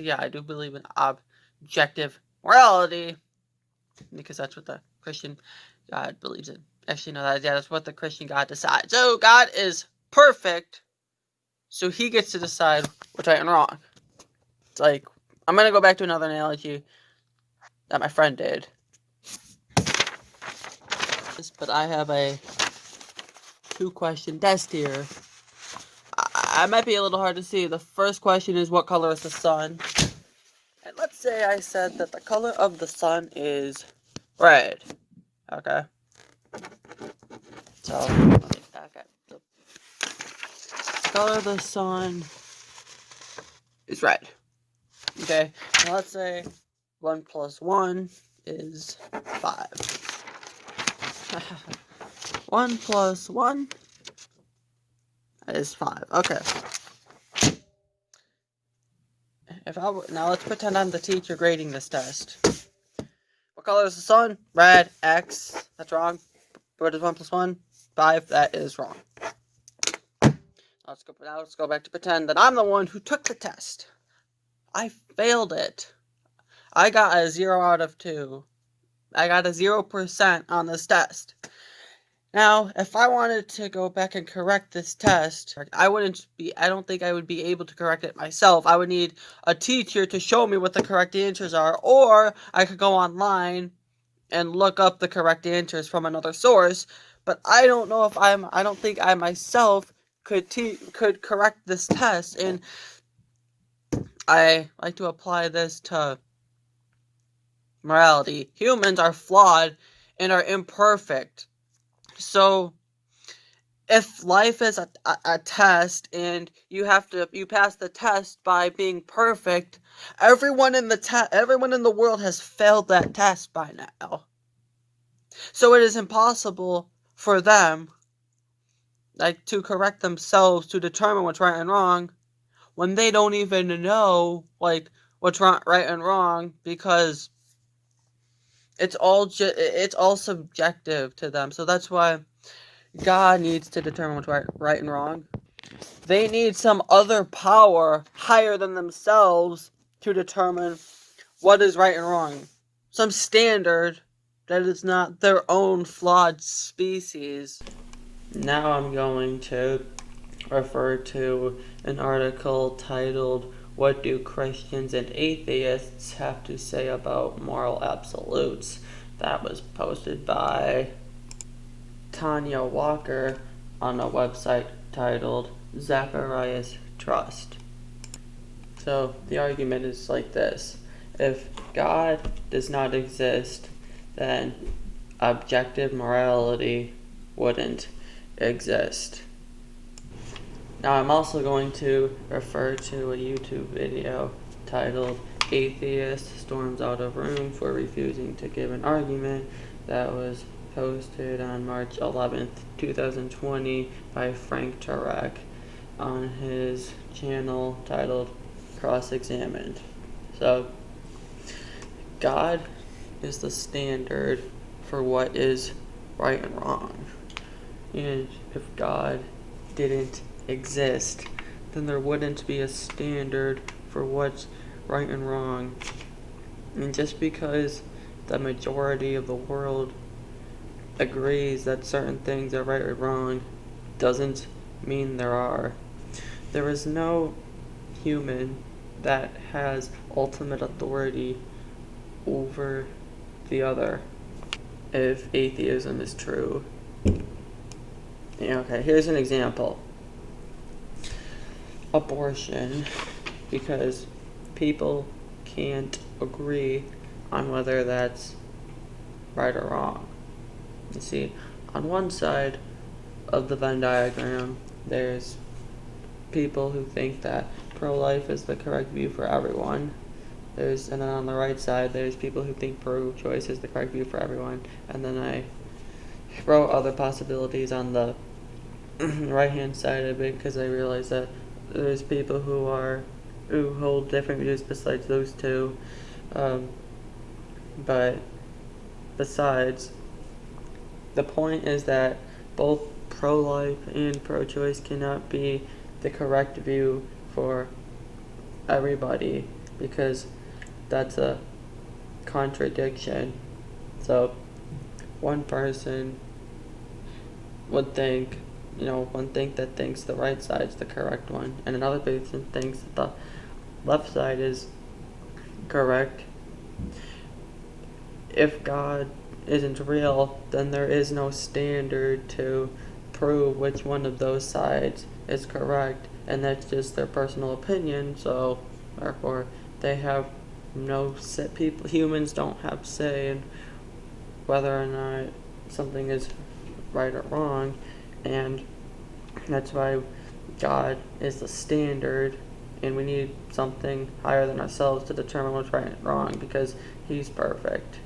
Yeah, I do believe in objective morality because that's what the Christian God believes in. Actually, no, that's what the Christian God decides. So God is perfect, so He gets to decide what's right and wrong. It's like, I'm gonna go back to another analogy that my friend did. But I have a 2-question test here. I might be a little hard to see. The first question is, what color is the sun? And let's say I said that the color of the sun is red. Okay. So, okay. The color of the sun is red. Okay. Now let's say 1 plus 1 is 5. 1 plus 1 is 5. Okay. Now let's pretend I'm the teacher grading this test. What color is the sun? Red. X. That's wrong. What is 1 plus 1? 5. That is wrong. Let's go back to pretend that I'm the one who took the test. I failed it. I got a 0 out of 2. I got a 0% on this test. Now, if I wanted to go back and correct this test, I don't think I would be able to correct it myself. I would need a teacher to show me what the correct answers are, or I could go online and look up the correct answers from another source. But I don't think I myself could correct this test, and I like to apply this to morality. Humans are flawed and are imperfect. So if life is a test and you pass the test by being perfect, everyone in the world has failed that test by now. So it is impossible for them to correct themselves to determine what's right and wrong when they don't even know what's right and wrong, because it's all subjective to them. So that's why God needs to determine what's right and wrong. They need some other power higher than themselves to determine what is right and wrong. Some standard that is not their own flawed species. Now I'm going to refer to an article titled, "What Do Christians and Atheists Have to Say About Moral Absolutes?" That was posted by Tanya Walker on a website titled Zacharias Trust. So the argument is like this: if God does not exist, then objective morality wouldn't exist. Now I'm also going to refer to a YouTube video titled "Atheist Storms Out of Room for Refusing to Give an Argument" that was posted on March 11th, 2020 by Frank Turek on his channel titled Cross-Examined. So, God is the standard for what is right and wrong. And if God didn't exist, then there wouldn't be a standard for what's right and wrong. And just because the majority of the world agrees that certain things are right or wrong doesn't mean there are. There is no human that has ultimate authority over the other if atheism is true. Okay, here's an example. Abortion, because people can't agree on whether that's right or wrong. You see, on one side of the Venn diagram, there's people who think that pro-life is the correct view for everyone. And then on the right side, there's people who think pro-choice is the correct view for everyone. And then I wrote other possibilities on the right-hand side of it, because I realized that there's people who hold different views besides those two. But besides, the point is that both pro-life and pro-choice cannot be the correct view for everybody. because that's a contradiction. So one person would think, one think that thinks the right side's the correct one, and another person thinks that the left side is correct. If God isn't real, then there is no standard to prove which one of those sides is correct, and that's just their personal opinion. So therefore they have no say. Humans don't have say in whether or not something is right or wrong, and that's why God is the standard, and we need something higher than ourselves to determine what's right and wrong, because He's perfect.